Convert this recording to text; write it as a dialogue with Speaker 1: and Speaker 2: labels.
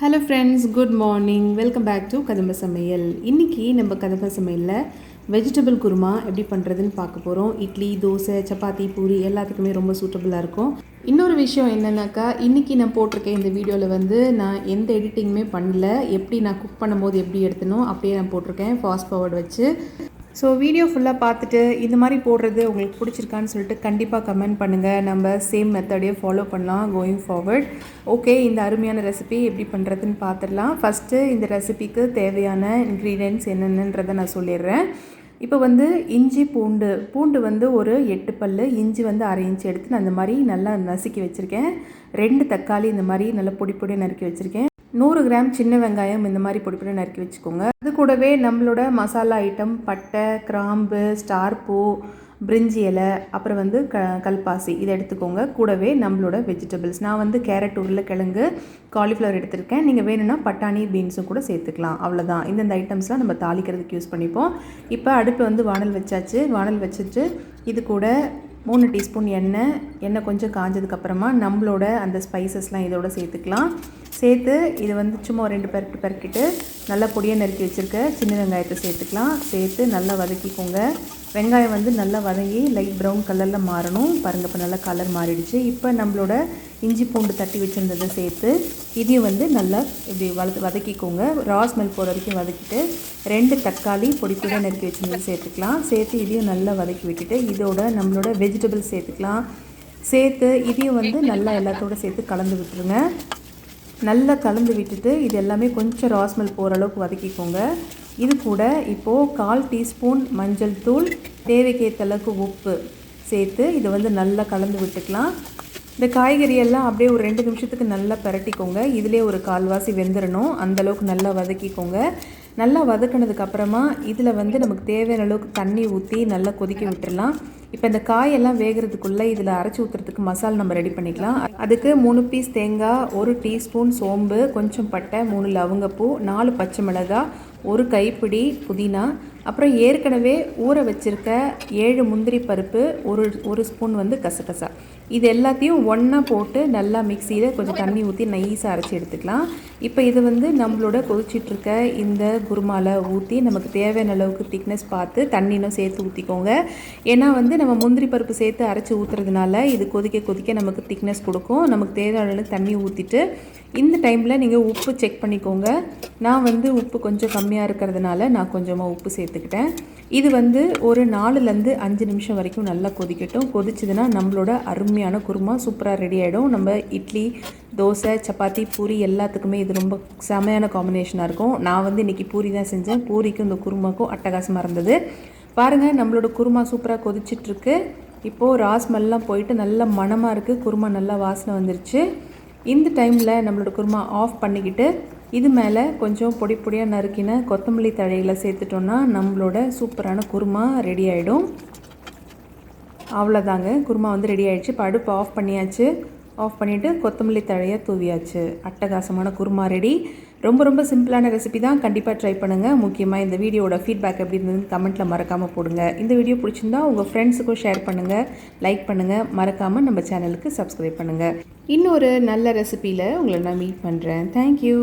Speaker 1: Hello friends, good morning. Welcome back to Kadamba Samayal. இன்றைக்கி நம்ம கதம்ப சமையலில் வெஜிடபிள் குருமா எப்படி பண்ணுறதுன்னு பார்க்க போகிறோம். இட்லி, தோசை, சப்பாத்தி, பூரி எல்லாத்துக்குமே ரொம்ப சூட்டபுளாக இருக்கும். இன்னொரு விஷயம் என்னென்னாக்கா, இன்றைக்கி நான் போட்டிருக்கேன் இந்த வீடியோவில் நான் எந்த எடிட்டிங்குமே பண்ணல. எப்படி நான் குக் பண்ணும்போது எப்படி எடுத்தனோ அப்படியே நான் போட்டிருக்கேன் ஃபாஸ்ட் ஃபார்வர்ட் வச்சு. ஸோ வீடியோ ஃபுல்லாக பார்த்துட்டு இந்த மாதிரி போடுறது உங்களுக்கு பிடிச்சிருக்கான்னு சொல்லிட்டு கண்டிப்பாக கமெண்ட் பண்ணுங்கள். நம்ம சேம் மெத்தடையே ஃபாலோ பண்ணலாம் கோயிங் ஃபார்வர்ட். ஓகே, இந்த அருமையான ரெசிபி எப்படி பண்ணுறதுன்னு பார்த்துடலாம். ஃபஸ்ட்டு இந்த ரெசிபிக்கு தேவையான இன்க்ரீடியன்ட்ஸ் என்னென்னன்றதை நான் சொல்லிடுறேன். இப்போ இஞ்சி பூண்டு ஒரு 8 பல், இஞ்சி 1/2 இன்ச் எடுத்து நான் இந்த மாதிரி நல்லா நசுக்கி வச்சுருக்கேன். 2 தக்காளி இந்த மாதிரி நல்லா பொடி பொடியாக நறுக்கி வச்சுருக்கேன். 100 கிராம் சின்ன வெங்காயம் இந்த மாதிரி பொடி பொடி நறுக்கி வச்சுக்கோங்க. அது கூடவே நம்மளோட மசாலா ஐட்டம் பட்டை, கிராம்பு, ஸ்டார் பூ, பிரிஞ்சி இலை, அப்புறம் கல்பாசி இதை எடுத்துக்கோங்க. கூடவே நம்மளோட வெஜிடபிள்ஸ் நான் கேரட், உருளைக்கிழங்கு, காலிஃப்ளவர் எடுத்திருக்கேன். நீங்கள் வேணும்னா பட்டாணி, பீன்ஸும் கூட சேர்த்துக்கலாம். அவ்வளோதான். இந்தந்த ஐட்டம்ஸ்லாம் நம்ம தாளிக்கிறதுக்கு யூஸ் பண்ணிப்போம். இப்போ அடுப்பில் வானல் வச்சாச்சு. வானல் வச்சுட்டு இது கூட 3 டீஸ்பூன் எண்ணெய் கொஞ்சம் காஞ்சதுக்கப்புறமா நம்மளோட அந்த ஸ்பைசஸ்லாம் இதோட சேர்த்துக்கலாம். சேர்த்து இது சும்மா 2 பெரக்கிட்டு நல்லா பொடியாக நறுக்கி வச்சுருக்க சின்ன வெங்காயத்தை சேர்த்துக்கலாம். சேர்த்து நல்லா வதக்கிக்கோங்க. வெங்காயம் நல்லா வதங்கி லைட் ப்ரௌன் கலரில் மாறணும். பாருங்கள், இப்போ நல்லா கலர் மாறிடுச்சு. இப்போ நம்மளோட இஞ்சி பூண்டு தட்டி வச்சுருந்ததை சேர்த்து இதையும் நல்லா இப்படி வதக்கிக்கோங்க. ரா ஸ்மெல் போகிற வரைக்கும் வதக்கிட்டு 2 தக்காளி பொடி பொடியாக நறுக்கி வச்சுருந்தது சேர்த்துக்கலாம். சேர்த்து இதையும் நல்லா வதக்கி விட்டுட்டு இதோட நம்மளோட வெஜிடபிள்ஸ் சேர்த்துக்கலாம். சேர்த்து இதையும் நல்லா எல்லாத்தோட சேர்த்து கலந்து விட்டுருங்க. நல்லா கலந்து விட்டுட்டு இது எல்லாமே கொஞ்சம் ரா ஸ்மெல் போகிற அளவுக்கு வதக்கிக்கோங்க. இது கூட இப்போது 1/4 டீஸ்பூன் மஞ்சள் தூள், தேவைக்கேற்ற அளவுக்கு உப்பு சேர்த்து இதை நல்லா கலந்து விட்டுக்கலாம். இந்த காய்கறியெல்லாம் அப்படியே ஒரு 2 நிமிஷத்துக்கு நல்லா பரட்டிக்கோங்க. இதிலே ஒரு கால்வாசி வெந்துடணும். அந்தளவுக்கு நல்லா வதக்கிக்கோங்க. நல்லா வதக்கினதுக்கப்புறமா இதில் நமக்கு தேவையான அளவுக்கு தண்ணி ஊற்றி நல்லா கொதிக்க விட்டுடலாம். இப்போ இந்த காயெல்லாம் வேகிறதுக்குள்ளே இதில் அரைச்சி ஊற்றுறதுக்கு மசாலா நம்ம ரெடி பண்ணிக்கலாம். அதுக்கு 3 பீஸ் தேங்காய், 1 டீஸ்பூன் சோம்பு, கொஞ்சம் பட்டை, 3 லவங்கப்பூ, 4 பச்சை மிளகாய், 1 கைப்பிடி புதினா, அப்புறம் ஏற்கனவே ஊற வச்சுருக்க 7 முந்திரி பருப்பு, ஒரு ஸ்பூன் கசகசா. இது எல்லாத்தையும் ஒன்றா போட்டு நல்லா மிக்சியில் கொஞ்சம் தண்ணி ஊற்றி நைஸாக அரைச்சி எடுத்துக்கலாம். இப்போ இது நம்மளோட கொதிச்சிட்ருக்க இந்த குருமாவில் ஊற்றி நமக்கு தேவையான அளவுக்கு திக்னஸ் பார்த்து தண்ணினும் சேர்த்து ஊற்றிக்கோங்க. ஏன்னா நம்ம முந்திரி பருப்பு சேர்த்து அரைச்சி ஊற்றுறதுனால இது கொதிக்க கொதிக்க நமக்கு திக்னஸ் கொடுக்கும். நமக்கு தேவையான அளவுக்கு தண்ணி ஊற்றிட்டு இந்த டைமில் நீங்கள் உப்பு செக் பண்ணிக்கோங்க. நான் உப்பு கொஞ்சம் கம்மியாக இருக்கிறதுனால நான் கொஞ்சமாக உப்பு சேர்த்துக்கிட்டேன். இது ஒரு 4லேருந்து 5 நிமிஷம் வரைக்கும் நல்லா கொதிக்கட்டும். கொதிச்சதுன்னா நம்மளோட அருமையான குருமா சூப்பராக ரெடி ஆகிடும். நம்ம இட்லி, தோசை, சப்பாத்தி, பூரி எல்லாத்துக்குமே இது ரொம்ப செமையான காம்பினேஷனாக இருக்கும். நான் இன்றைக்கி பூரி தான் செஞ்சேன். பூரிக்கும் இந்த குருமாக்கும் அட்டகாசமாக இருந்தது. பாருங்கள், நம்மளோட குருமா சூப்பராக கொதிச்சிட்ருக்கு. இப்போது ராஸ்மெல்லாம் போயிட்டு நல்ல மணமாக இருக்குது. குருமா நல்லா வாசனை வந்துருச்சு. இந்த டைமில் நம்மளோட குருமா ஆஃப் பண்ணிக்கிட்டு இது மேலே கொஞ்சம் பொடி பொடியாக நறுக்கின கொத்தமல்லி தழைகளை சேர்த்துட்டோன்னா நம்மளோட சூப்பரான குருமா ரெடி ஆகிடும். அவ்வளோதாங்க, குருமா ரெடி ஆகிடுச்சு. இப்போ அடுப்பு ஆஃப் பண்ணியாச்சு. ஆஃப் பண்ணிவிட்டு கொத்தமல்லி தழையை தூவியாச்சு. அட்டகாசமான குருமா ரெடி. ரொம்ப ரொம்ப சிம்பிளான ரெசிபி தான். கண்டிப்பாக ட்ரை பண்ணுங்கள். முக்கியமாக இந்த வீடியோட ஃபீட்பேக் எப்படி இருந்ததுன்னு கமெண்ட்டில் மறக்காமல் போடுங்க. இந்த வீடியோ பிடிச்சிருந்தா உங்கள் ஃப்ரெண்ட்ஸுக்கும் ஷேர் பண்ணுங்கள், லைக் பண்ணுங்கள். மறக்காமல் நம்ம சேனலுக்கு சப்ஸ்கிரைப் பண்ணுங்கள். இன்னொரு நல்ல ரெசிபியில் உங்களை நான் மீட் பண்ணுறேன். தேங்க்யூ.